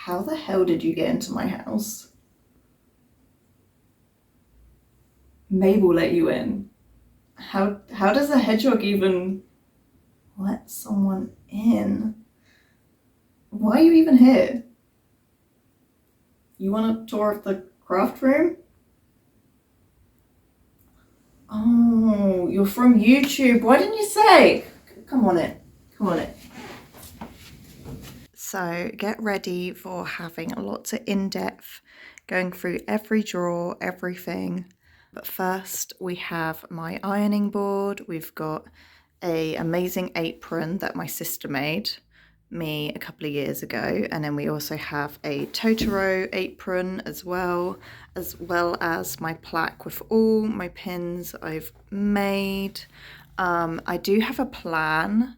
How the hell did you get into my house? Mabel let you in. How does a hedgehog even let someone in? Why are you even here? You want a tour of the craft room? Oh, you're from YouTube. Why didn't you say? Come on in. Come on in. So get ready for having lots of in-depth going through every drawer, everything. But first we have my ironing board. We've got an amazing apron that my sister made me a couple of years ago, and then we also have a Totoro apron as well as my plaque with all my pins I've made. I do have a plan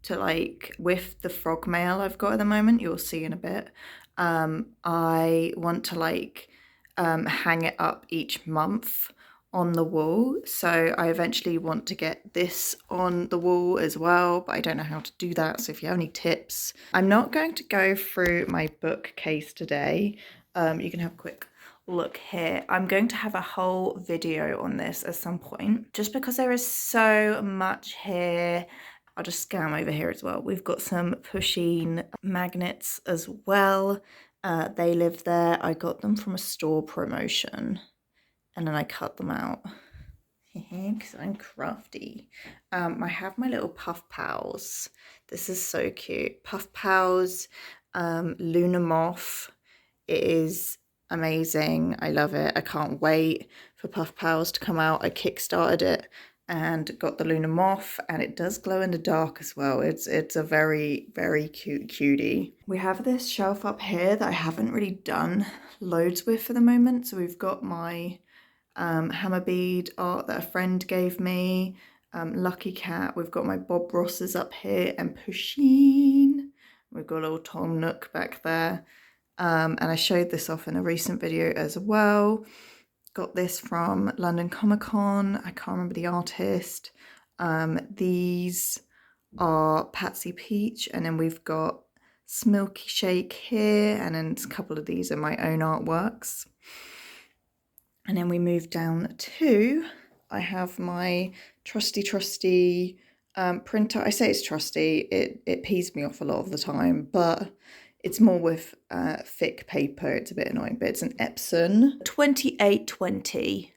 to, like, with the frog mail I've got at the moment, you'll see in a bit, I want to like hang it up each month on the wall. So I eventually want to get this on the wall as well, but I don't know how to do that. So if you have any tips, I'm not going to go through my bookcase today. You can have a quick look here. I'm going to have a whole video on this at some point, just because there is so much here. I'll just scan over here as well. We've got some pushing magnets as well. They live there. I got them from a store promotion and then I cut them out because I'm crafty. I have my little Puff Pals. This is so cute. Puff Pals, Luna Moth. It is amazing. I love it. I can't wait for Puff Pals to come out. I kickstarted it and got the Luna Moth, and it does glow in the dark as well. It's a very, very cute cutie. We have this shelf up here that I haven't really done loads with for the moment. So we've got my hammer bead art that a friend gave me, Lucky Cat. We've got my Bob Rosses up here and Pusheen. We've got a little Tom Nook back there. And I showed this off in a recent video as well. Got this from London Comic Con. I can't remember the artist. These are Patsy Peach, and then we've got Smilky Shake here, and then a couple of these are my own artworks. And then we move down to, I have my trusty printer. I say it's trusty, it pees me off a lot of the time, but it's more with thick paper. It's a bit annoying, but it's an Epson 2820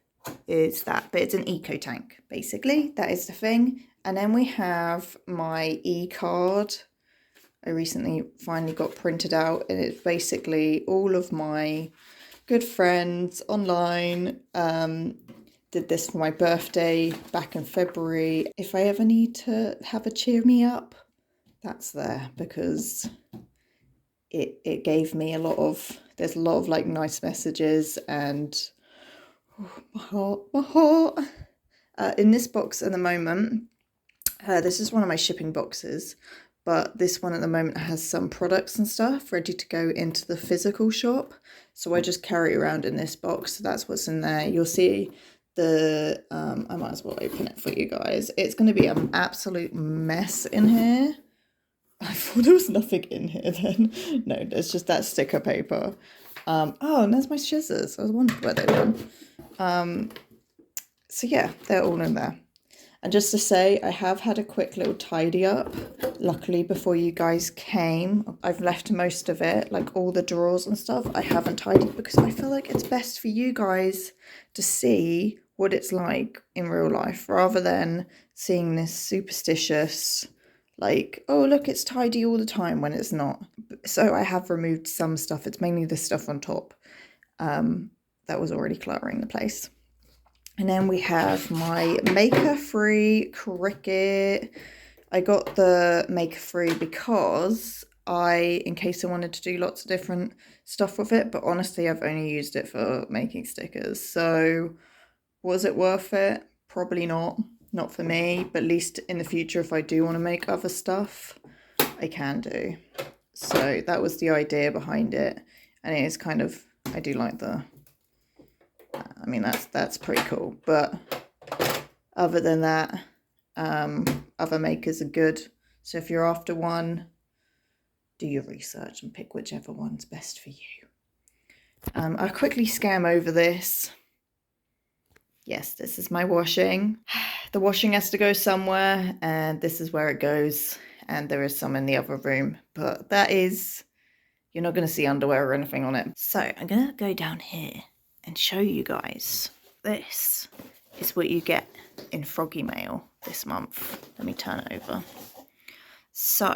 is that, but it's an eco tank, basically. That is the thing. And then we have my e-card. I recently finally got printed out, and it's basically all of my good friends online. Did this for my birthday back in February. If I ever need to have a cheer me up, that's there, because it gave me there's a lot of like nice messages, and my heart. In this box at the moment, this is one of my shipping boxes, but this one at the moment has some products and stuff ready to go into the physical shop. So I just carry it around in this box. So that's what's in there. You'll see I might as well open it for you guys. It's going to be an absolute mess in here. I thought there was nothing in here then. No, there's just that sticker paper. Oh, and there's my scissors. I was wondering where they were. So yeah, they're all in there. And just to say, I have had a quick little tidy up. Luckily, before you guys came, I've left most of it, like all the drawers and stuff. I haven't tidied because I feel like it's best for you guys to see what it's like in real life, rather than seeing this superstitious, like, oh, look, it's tidy all the time, when it's not. So I have removed some stuff. It's mainly the stuff on top that was already cluttering the place. And then we have my Maker Free Cricut. I got the Maker Free because in case I wanted to do lots of different stuff with it, but honestly, I've only used it for making stickers. So was it worth it? Probably not. Not for me, but at least in the future, if I do want to make other stuff, I can do. So that was the idea behind it. And it is kind of, I do like I mean, that's pretty cool. But other than that, other makers are good. So if you're after one, do your research and pick whichever one's best for you. I'll quickly scan over this. Yes, this is my washing. The washing has to go somewhere, and this is where it goes. And there is some in the other room, but that is, you're not going to see underwear or anything on it. So I'm going to go down here and show you guys. This is what you get in Froggy Mail this month. Let me turn it over. So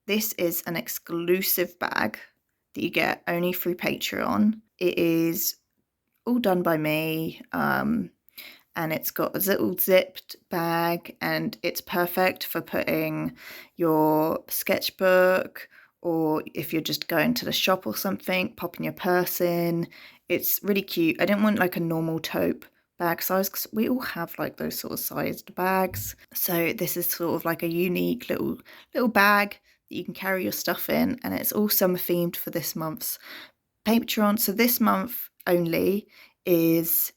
this is an exclusive bag that you get only through Patreon. It is all done by me, and it's got a little zipped bag, and it's perfect for putting your sketchbook, or if you're just going to the shop or something, popping your purse in. It's really cute. I didn't want like a normal taupe bag size because we all have like those sort of sized bags. So this is sort of like a unique little bag that you can carry your stuff in, and it's all summer themed for this month's Patreon. So this month only is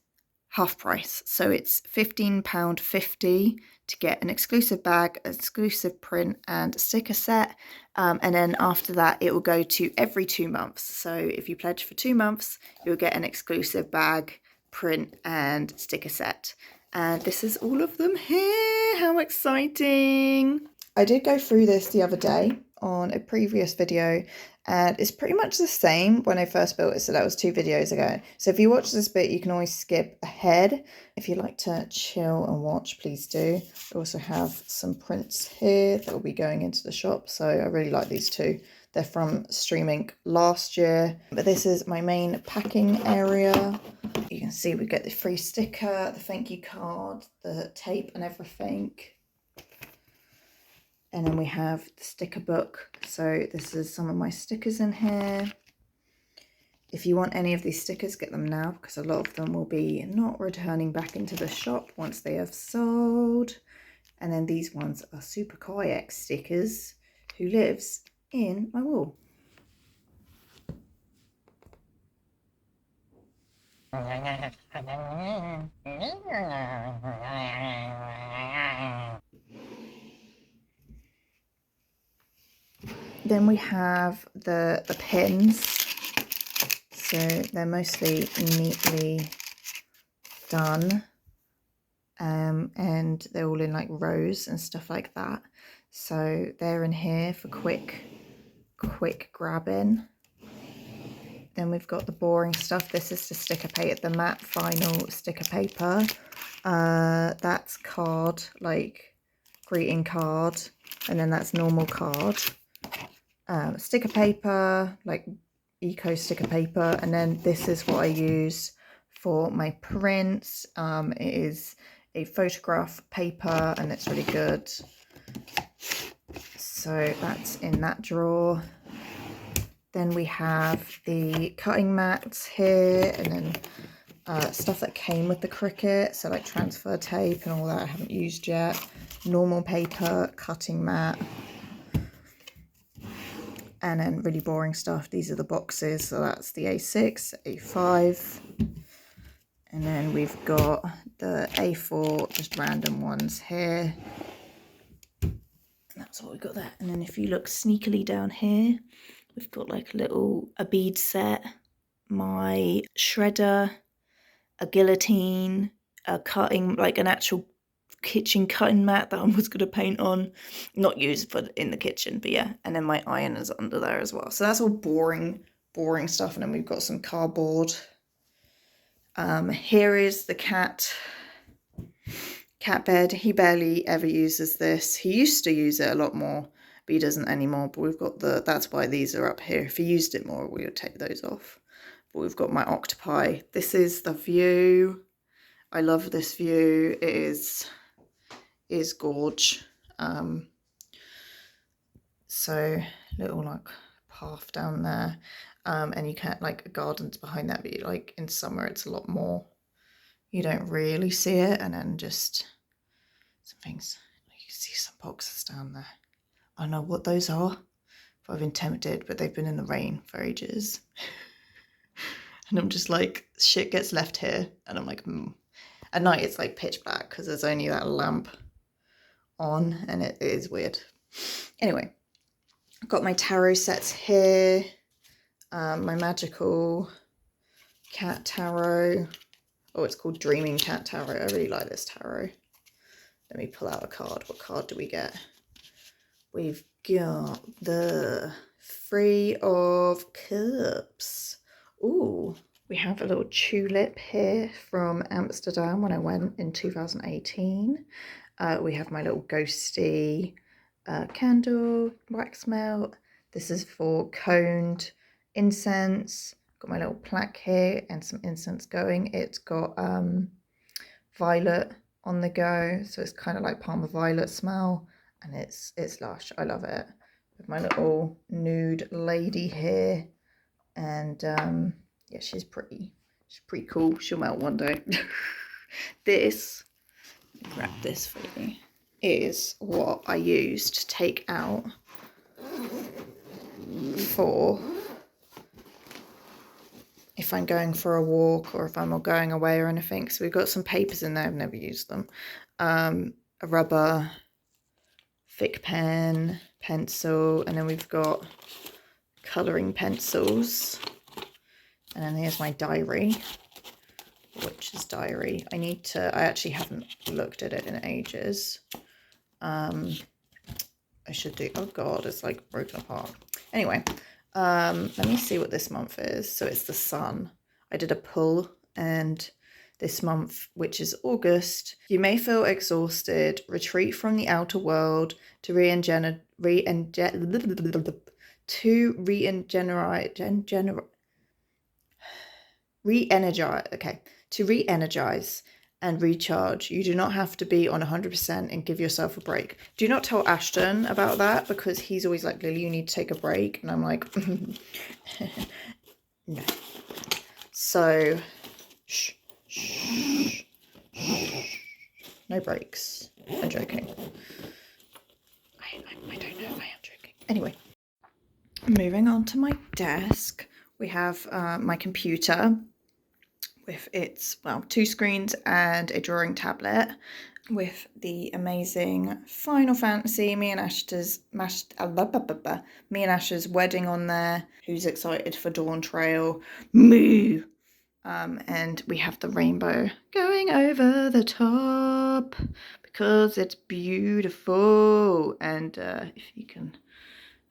half price, so it's £15.50 to get an exclusive bag, exclusive print and sticker set, and then after that it will go to every 2 months. So if you pledge for 2 months, you'll get an exclusive bag, print and sticker set, and this is all of them here. How exciting! I did go through this the other day on a previous video, and it's pretty much the same when I first built it, so that was 2 videos ago. So if you watch this bit, you can always skip ahead. If you like to chill and watch, please do. I also have some prints here that will be going into the shop, so I really like these 2. They're from Stream Ink last year, but this is my main packing area. You can see we get the free sticker, the thank you card, the tape and everything. And then we have the sticker book. So this is some of my stickers in here. If you want any of these stickers, get them now, because a lot of them will be not returning back into the shop once they have sold. And then these ones are Super Kayak stickers, who lives in my wall. Then we have the pins. So they're mostly neatly done, and they're all in like rows and stuff like that. So they're in here for quick grabbing. Then we've got the boring stuff. This is the sticker paper, the matte vinyl sticker paper. That's card, like greeting card, and then that's normal card. Sticker paper, like eco sticker paper, and then this is what I use for my prints. It is a photograph paper, and it's really good. So that's in that drawer. Then we have the cutting mats here, and then stuff that came with the Cricut, so like transfer tape and all that I haven't used yet. Normal paper, cutting mat, and then really boring stuff. These are the boxes, so that's the A6, A5, and then we've got the A4, just random ones here. And that's what we've got there. And then if you look sneakily down here, we've got like a bead set, my shredder, a guillotine, a cutting, like an actual kitchen cutting mat that I was going to paint on, not used for in the kitchen, but yeah. And then my iron is under there as well. So that's all boring stuff. And then we've got some cardboard. Here is the cat bed. He barely ever uses this. He used to use it a lot more, but he doesn't anymore. But we've got that's why these are up here. If he used it more, we would take those off. But we've got my octopi. This is the view. I love this view. It is gorge. So little like path down there, and you can't, like, gardens behind that, but like in summer it's a lot more, you don't really see it. And then just some things, you can see some boxes down there. I don't know what those are, but I've been tempted, but they've been in the rain for ages. And I'm just like, shit gets left here, and I'm like, At night it's like pitch black because there's only that lamp on, and it is weird. Anyway, I've got my tarot sets here, my magical cat tarot. Oh, it's called Dreaming Cat Tarot. I really like this tarot. Let me pull out a card. What card do we get? We've got the Three of Cups. Ooh, we have a little tulip here from Amsterdam when I went in 2018. We have my little ghosty candle, wax melt. This is for coned incense. Got my little plaque here and some incense going. It's got violet on the go, so it's kind of like Palmer Violet smell, and it's lush. I love it. With my little nude lady here, and yeah, she's pretty cool. She'll melt one day. This, grab this for you, is what I use to take out for if I'm going for a walk or if I'm going away or anything. So we've got some papers in there, I've never used them. A rubber, thick pen, pencil, and then we've got colouring pencils. And then here's my diary, which is diary. I actually haven't looked at it in ages. I should do, oh God, it's like broken apart. Anyway, let me see what this month is. So it's the sun. I did a pull, and this month, which is August, you may feel exhausted. Retreat from the outer world to re-energize and recharge. You do not have to be on 100% and give yourself a break. Do not tell Ashton about that, because he's always like, Lily, you need to take a break. And I'm like, no. So, shh. No breaks. I'm joking. I don't know. I am joking. Anyway, moving on to my desk, we have my computer with its, well, 2 screens and a drawing tablet with the amazing Final Fantasy, me and Ash's wedding on there. Who's excited for Dawn Trail? Moo! And we have the rainbow going over the top because it's beautiful. And if you can,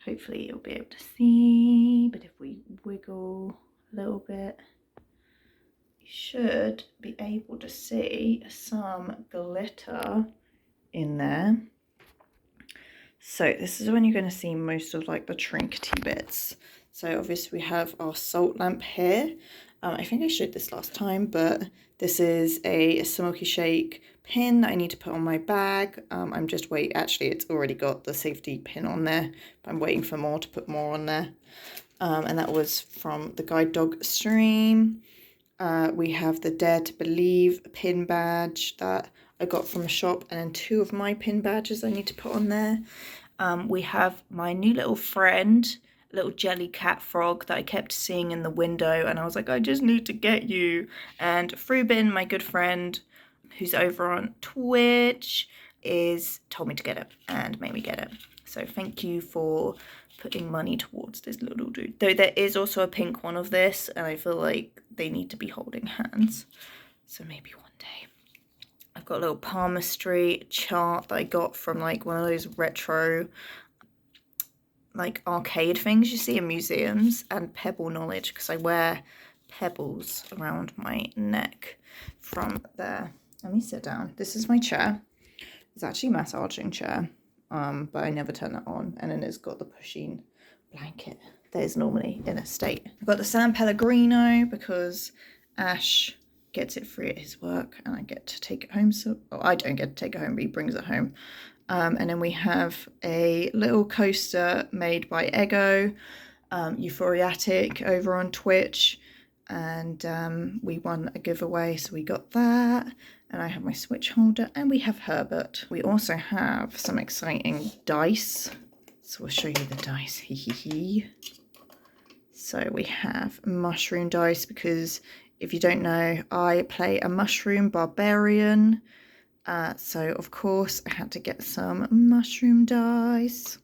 hopefully you'll be able to see, but if we wiggle a little bit, you should be able to see some glitter in there. So this is when you're going to see most of like the trinkety bits. So obviously we have our salt lamp here. I think I showed this last time, but this is a Smoky Shake pin that I need to put on my bag. I'm just actually it's already got the safety pin on there, but I'm waiting for more to put more on there. And that was from the Guide Dog stream. We have the Dare to Believe pin badge that I got from a shop, and then 2 of my pin badges I need to put on there. We have my new little friend, little jelly cat frog that I kept seeing in the window, and I was like, I just need to get you. And Frubin, my good friend, who's over on Twitch, told me to get it and made me get it. So thank you for putting money towards this little dude. Though there is also a pink one of this, and I feel like they need to be holding hands. So maybe one day. I've got a little palmistry chart that I got from like one of those retro like arcade things you see in museums, and pebble knowledge, because I wear pebbles around my neck from there. Let me sit down. This is my chair. It's actually a massaging chair, but I never turn that on. And then it's got the pushing blanket that is normally in a state. I've got the San Pellegrino because Ash gets it free at his work and I get to take it home. So I don't get to take it home, but he brings it home. And then we have a little coaster made by Ego, Euphoriatic over on Twitch, and we won a giveaway, so we got that. And I have my switch holder, and we have Herbert. We also have some exciting dice, so we'll show you the dice. So we have mushroom dice, because if you don't know, I play a mushroom barbarian. So of course I had to get some mushroom dice.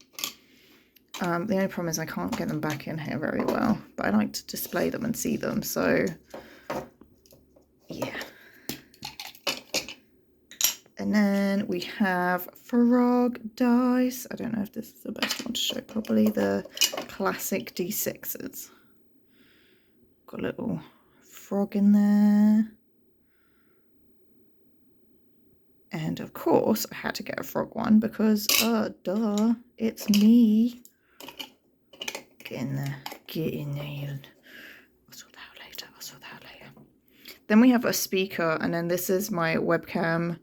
The only problem is I can't get them back in here very well, but I like to display them and see them, so yeah. And then we have frog dice. I don't know if this is the best one to show properly. The classic D6s. Got a little frog in there. And of course, I had to get a frog one because, duh, it's me. Get in there. Get in there. I'll sort that out later. I'll sort that out later. Then we have a speaker, and then this is my webcam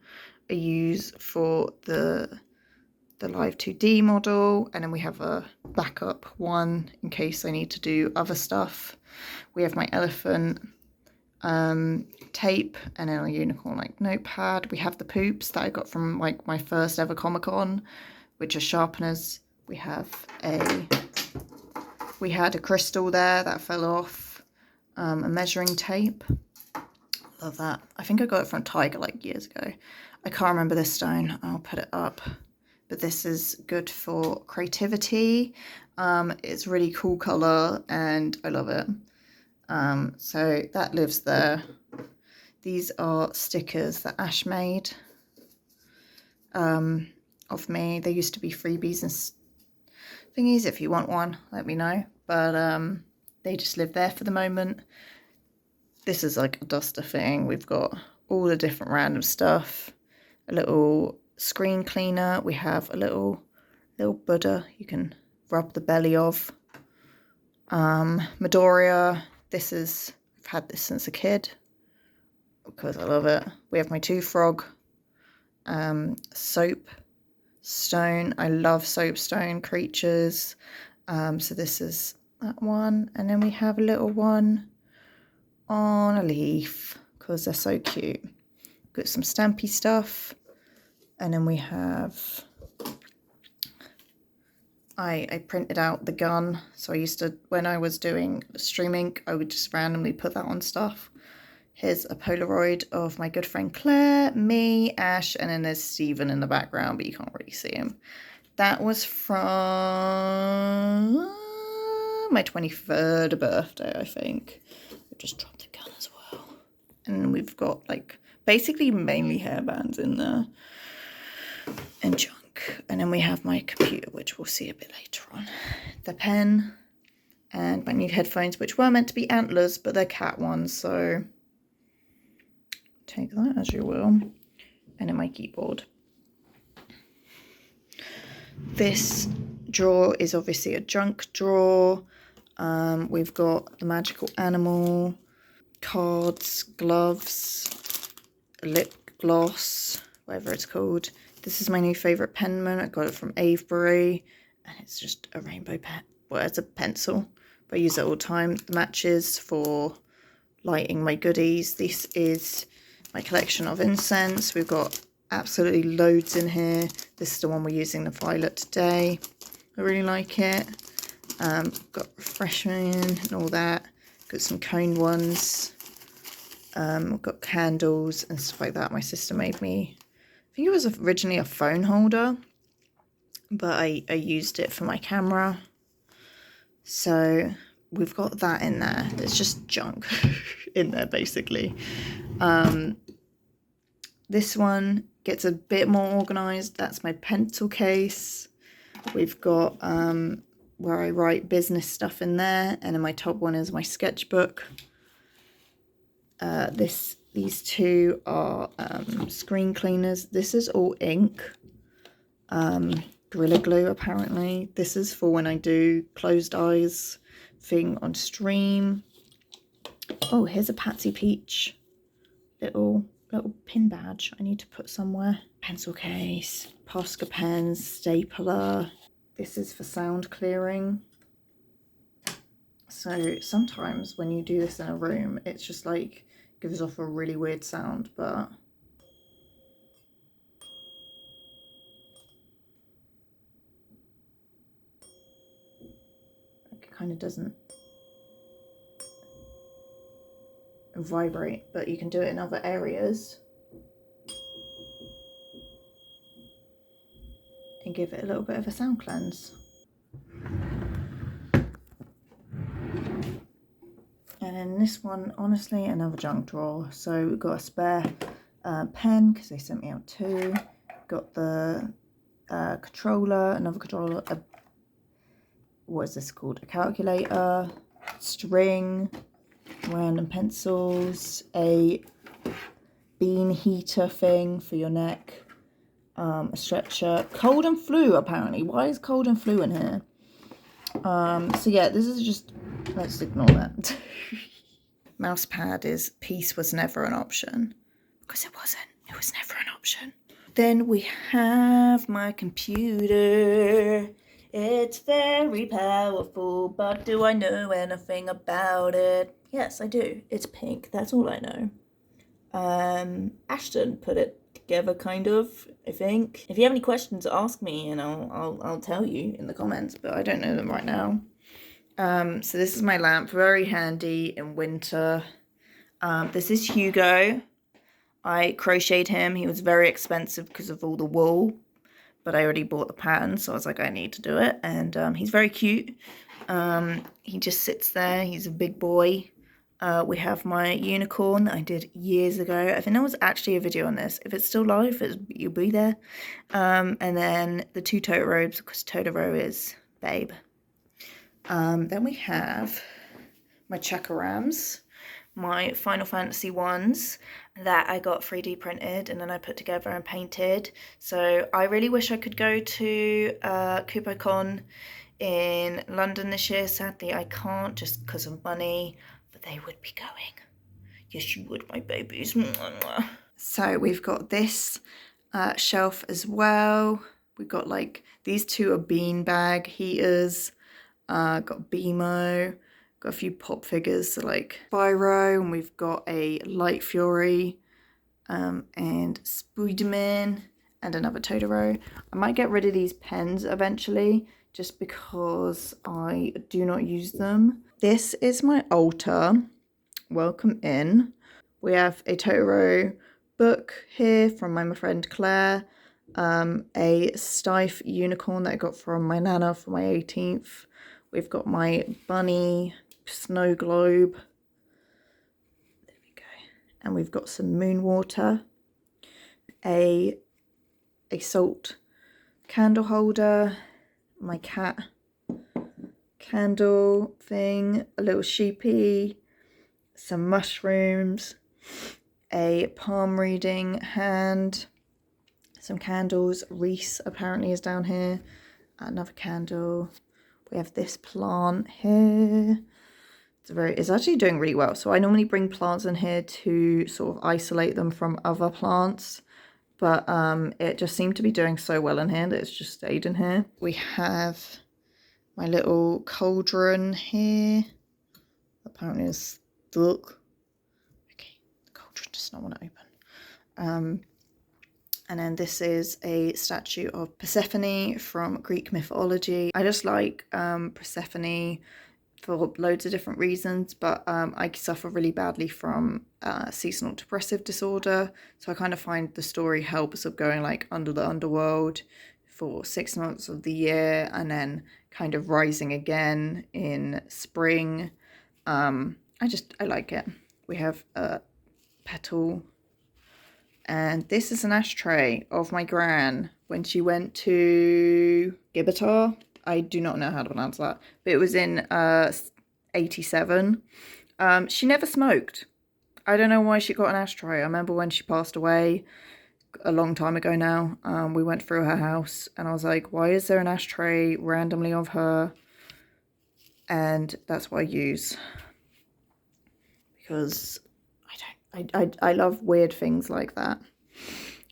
I use for the Live 2D model, and then we have a backup one in case I need to do other stuff. We have my elephant tape, and then a unicorn like notepad. We have the poops that I got from like my first ever Comic-Con, which are sharpeners. We had a crystal there that fell off, a measuring tape. Love that. I think I got it from Tiger like years ago. I can't remember this stone. I'll put it up. But this is good for creativity. It's really cool color and I love it. So that lives there. These are stickers that Ash made of me. They used to be freebies and thingies. If you want one, let me know. But they just live there for the moment. This is like a duster thing. We've got all the different random stuff. A little screen cleaner. We have a little Buddha you can rub the belly of. Midoriya. I've had this since a kid because I love it. We have my 2 frog. Soap stone. I love soapstone creatures. So this is that one. And then we have a little one on a leaf because they're so cute. Got some stampy stuff. And then we have, I printed out the gun. So I used to, when I was doing streaming, I would just randomly put that on stuff. Here's a Polaroid of my good friend Claire, me, Ash, and then there's Stephen in the background, but you can't really see him. That was from my 23rd birthday, I think. I just dropped the gun as well. And we've got like basically mainly hairbands in there and junk. And then we have my computer, which we'll see a bit later on. The pen and my new headphones, which were meant to be antlers, but they're cat ones, so take that as you will. And then my keyboard. This drawer is obviously a junk drawer. We've got the magical animal, cards, gloves, lip gloss, whatever it's called. This is my new favourite penman. I got it from Avebury, and it's just a rainbow pen. Well, it's a pencil, but I use it all the time. The matches for lighting my goodies. This is my collection of incense. We've got absolutely loads in here. This is the one we're using, the violet, today. I really like it. Got refreshment and all that. Got some cone ones. Got candles and stuff like that. My sister made me, I think it was originally a phone holder, but I used it for my camera. So we've got that in there. It's just junk in there, basically. This one gets a bit more organised. That's my pencil case. We've got where I write business stuff in there. And then my top one is my sketchbook. These two are screen cleaners. This is all ink. Gorilla Glue, apparently. This is for when I do closed eyes thing on stream. Oh, here's a Patsy Peach little pin badge I need to put somewhere. Pencil case, Posca pens, stapler. This is for sound clearing. So sometimes when you do this in a room, it's just like gives off a really weird sound, but it kind of doesn't vibrate, but you can do it in other areas and give it a little bit of a sound cleanse. this one, honestly, another junk drawer. So we've got a spare pen, because they sent me out 2. Got the controller, another controller, what is this called? A calculator, string, random pencils, a bean heater thing for your neck, a stretcher, cold and flu apparently. Why is cold and flu in here? So yeah, this is just, let's ignore that. Mouse pad is peace was never an option, because it wasn't. It was never an option. Then we have my computer. It's very powerful, but do I know anything about it? Yes, I do. It's pink. That's all I know. Ashton put it together, kind of, I think. If you have any questions, ask me, and I'll tell you in the comments, but I don't know them right now. So this is my lamp, very handy in winter. This is Hugo. I crocheted him. He was very expensive because of all the wool, but I already bought the pattern, so I was like, I need to do it. And he's very cute. He just sits there. He's a big boy. We have my unicorn that I did years ago. I think there was actually a video on this. If it's still live, you'll be there. And then the 2 Totorobes, because Totoro is babe. Then we have my chakarams, my Final Fantasy ones that I got 3D printed and then I put together and painted. So I really wish I could go to KupoCon in London this year. Sadly, I can't just because of money, but they would be going. Yes, you would, my babies. So we've got this shelf as well. We've got like, these 2 are beanbag heaters. Got BMO, got a few pop figures, so like Spyro, and we've got a Light Fury, and Spiderman, and another Totoro. I might get rid of these pens eventually, just because I do not use them. This is my altar. Welcome in. We have a Totoro book here from my friend Claire, a Stife unicorn that I got from my nana for my 18th. We've got my bunny snow globe. There we go. And we've got some moon water. A salt candle holder. My cat candle thing. A little sheepy. Some mushrooms. A palm reading hand. Some candles. Reese apparently is down here. Another candle. We have this plant here. It's actually doing really well. So I normally bring plants in here to sort of isolate them from other plants. But it just seemed to be doing so well in here that it's just stayed in here. We have my little cauldron here. Apparently it's stuck. Okay, the cauldron does not want to open. And then this is a statue of Persephone from Greek mythology. I just like Persephone for loads of different reasons, but I suffer really badly from seasonal depressive disorder. So I kind of find the story helps of going like under the underworld for 6 months of the year and then kind of rising again in spring. I like it. We have a petal. And this is an ashtray of my gran when she went to Gibraltar. I do not know how to pronounce that. But it was in 87. She never smoked. I don't know why she got an ashtray. I remember when she passed away a long time ago now. We went through her house and I was like, why is there an ashtray randomly of her? And that's what I use. Because I love weird things like that.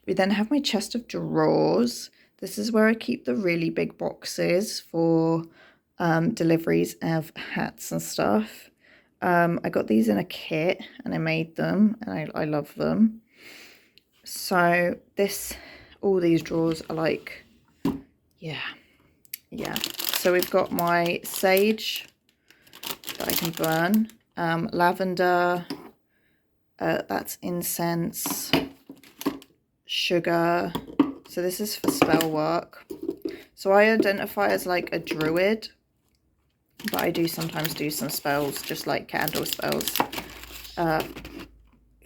We then have my chest of drawers. This is where I keep the really big boxes for deliveries of hats and stuff. I got these in a kit and I made them and I love them. So all these drawers are like, yeah. So we've got my sage that I can burn, lavender, that's incense, sugar. So this is for spell work. So I identify as like a druid, but I do sometimes do some spells, just like candle spells.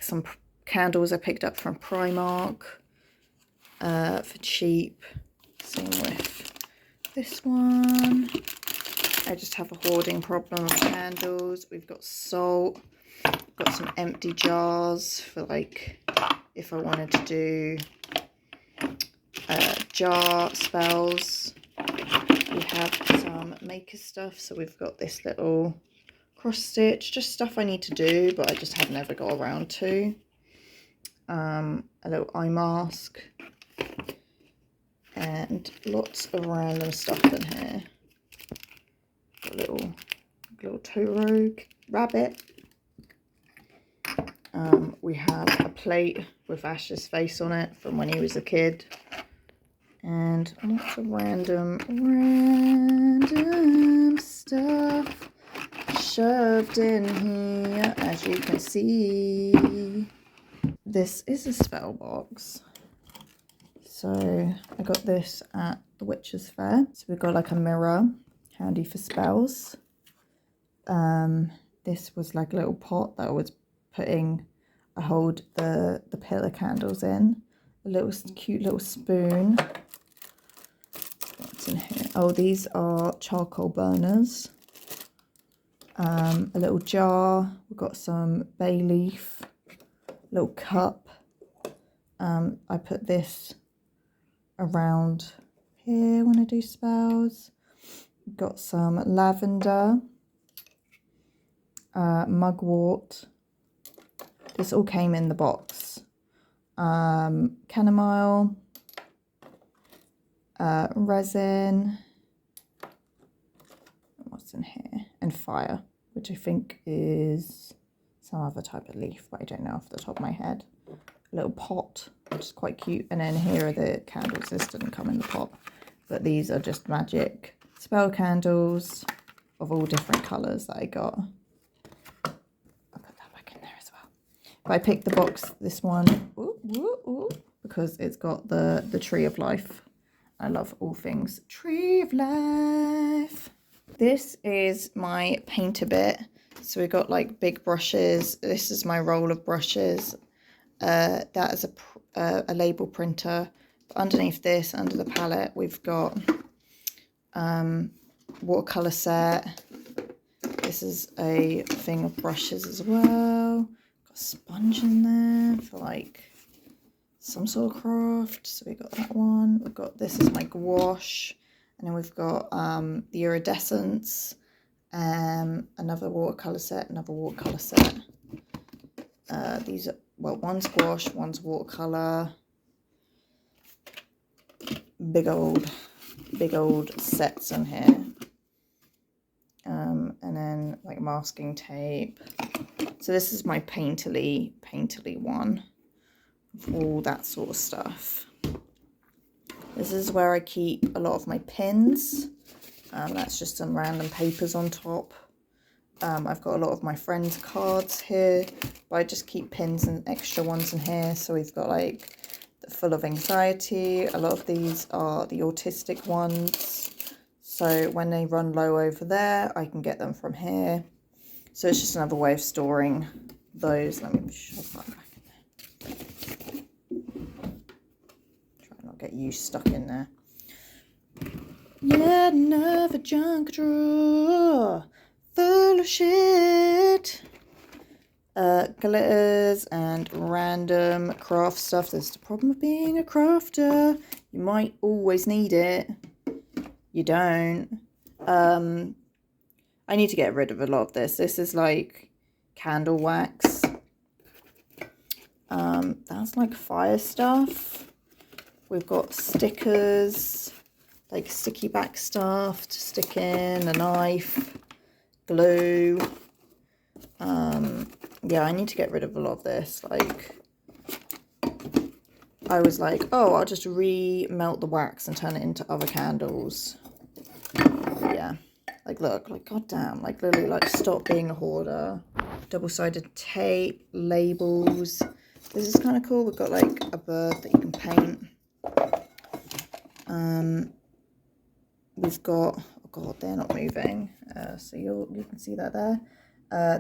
some candles I picked up from Primark for cheap. Same with this one. I just have a hoarding problem with candles. We've got salt. Got some empty jars for like if I wanted to do jar spells. We have some maker stuff. So we've got this little cross stitch, just stuff I need to do, but I just have never got around to. A little eye mask. And lots of random stuff in here. A little Toro rabbit. We have a plate with Ash's face on it from when he was a kid. And lots of random stuff shoved in here, as you can see. This is a spell box. So I got this at the Witch's Fair. So we've got like a mirror, handy for spells. This was like a little pot that I was putting, I hold the pillar candles in. A little cute little spoon. What's in here? Oh, these are charcoal burners. A little jar. We've got some bay leaf. Little cup. I put this around here when I do spells. Got some lavender, mugwort. This all came in the box. Chamomile, resin. What's in here? And fire, which I think is some other type of leaf, but I don't know off the top of my head. A little pot, which is quite cute. And then here are the candles. This didn't come in the pot, but these are just magic spell candles of all different colours that I got. I'll put that back in there as well. But I picked the box, this one, because it's got the Tree of Life. I love all things Tree of Life. This is my painter bit. So we got like big brushes. This is my roll of brushes. That is a label printer. But underneath this, under the palette, we've got watercolor set. This is a thing of brushes as well. Got a sponge in there for like some sort of craft. So we got that one. We've got, this is my gouache. And then we've got the iridescence. Another watercolor set, these are, well, one's gouache, one's watercolor. Big old sets in here. And then like masking tape. So this is my painterly one. All that sort of stuff. This is where I keep a lot of my pins. That's just some random papers on top. I've got a lot of my friends' cards here, but I just keep pins and extra ones in here. So we've got like the Full of Anxiety. A lot of these are the autistic ones. So when they run low over there, I can get them from here. So it's just another way of storing those. Let me shove that back in there. Try not to get you stuck in there. Yet another junk drawer full of shit. Glitters and random craft stuff. There's the problem of being a crafter. You might always need it. You don't. I need to get rid of a lot of this. This is like candle wax. That's like fire stuff. We've got stickers, like sticky back stuff to stick in, a knife, glue. Yeah, I need to get rid of a lot of this. Like, I was like, oh, I'll just re-melt the wax and turn it into other candles. But yeah, like, look, like, goddamn, like, literally, like, stop being a hoarder. Double-sided tape, labels. This is kind of cool. We've got, like, a bird that you can paint. We've got, oh god, they're not moving. So you can see that there.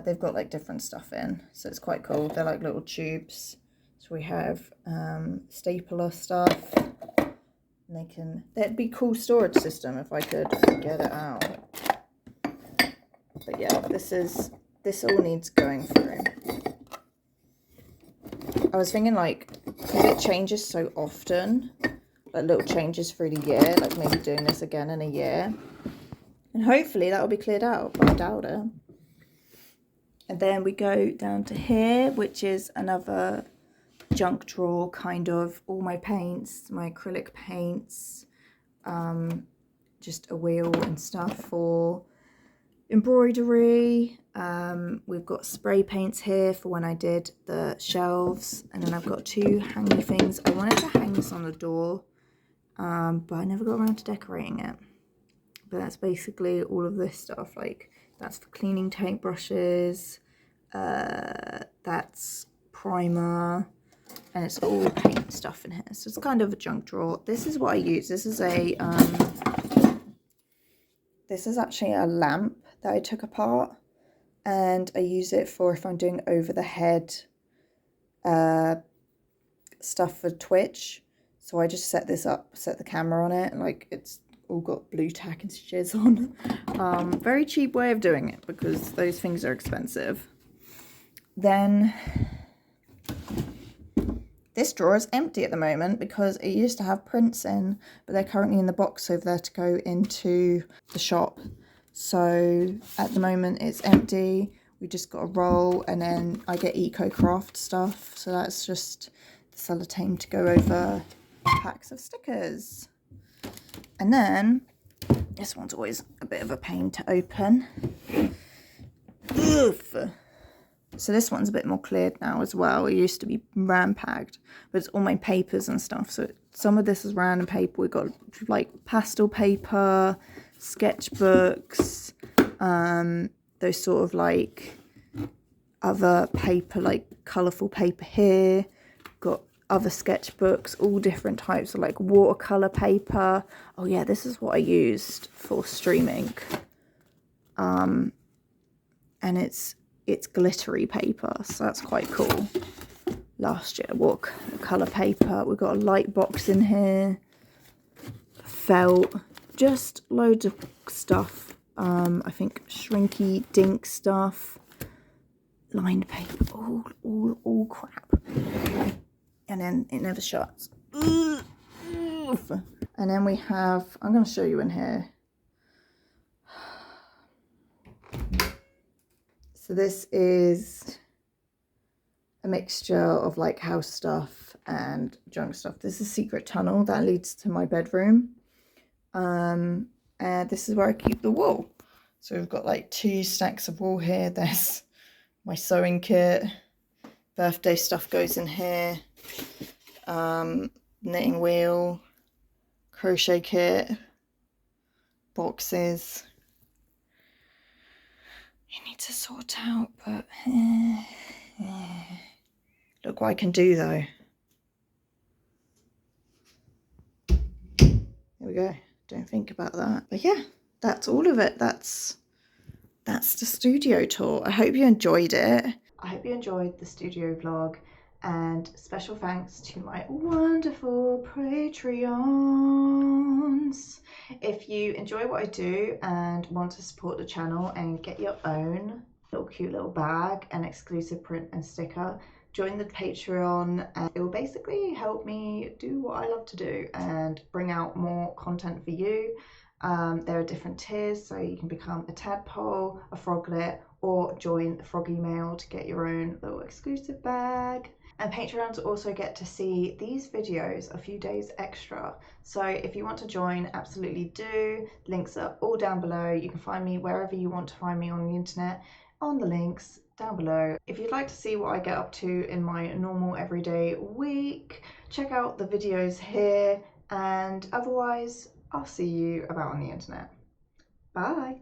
they've got like different stuff in, so it's quite cool. They're like little tubes. So we have stapler stuff. And that'd be a cool storage system if I could get it out. But yeah, this all needs going through. I was thinking, like, because it changes so often, like little changes through the year, like maybe doing this again in a year. And hopefully that will be cleared out, but I doubt it. And then we go down to here, which is another junk drawer, kind of. All my paints, my acrylic paints, just a wheel and stuff for embroidery. We've got spray paints here for when I did the shelves, and then I've got two hangy things. I wanted to hang this on the door, but I never got around to decorating it. But that's basically all of this stuff. Like, that's for cleaning paintbrushes, that's primer, and it's all paint stuff in here. So it's kind of a junk drawer. This is what I use. This is actually a lamp that I took apart, and I use it for if I'm doing over the head stuff for Twitch. So I just set this up, set the camera on it, and like it's all got blue tack and shiz on. Very cheap way of doing it because those things are expensive. Then this drawer is empty at the moment because it used to have prints in, but they're currently in the box over there to go into the shop. So at the moment it's empty. We just got a roll, and then I get Eco Craft stuff. So that's just the sellotape to go over packs of stickers. And then this one's always a bit of a pain to open. Oof. So this one's a bit more cleared now as well. It used to be ram-packed, but it's all my papers and stuff. So some of this is random paper. We've got like pastel paper, sketchbooks, those sort of like other paper, like colourful paper here. Got other sketchbooks, all different types of like watercolour paper. Oh yeah, this is what I used for streaming. And it's glittery paper, so that's quite cool. Last year, watercolour paper. We've got a light box in here, felt, just loads of stuff. I think shrinky dink stuff, lined paper, all crap. And then it never shuts. And then we have, I'm going to show you in here. So this is a mixture of like house stuff and junk stuff. This is a secret tunnel that leads to my bedroom. And this is where I keep the wool. So we've got like 2 stacks of wool here. There's my sewing kit. Birthday stuff goes in here. Knitting wheel. Crochet kit. Boxes. You need to sort out, but look what I can do though. There we go. Don't think about that. But yeah, that's all of it. That's the studio tour. I hope you enjoyed it. I hope you enjoyed the studio vlog, and special thanks to my wonderful Patreons. If you enjoy what I do and want to support the channel and get your own little cute little bag and exclusive print and sticker, join the Patreon, and it will basically help me do what I love to do and bring out more content for you. There are different tiers, so you can become a tadpole, a froglet, or join the froggy mail to get your own little exclusive bag. And Patreons also get to see these videos a few days extra. So if you want to join, absolutely do. Links are all down below. You can find me wherever you want to find me on the internet, on the links down below. If you'd like to see what I get up to in my normal everyday week, check out the videos here, and otherwise I'll see you about on the internet. Bye.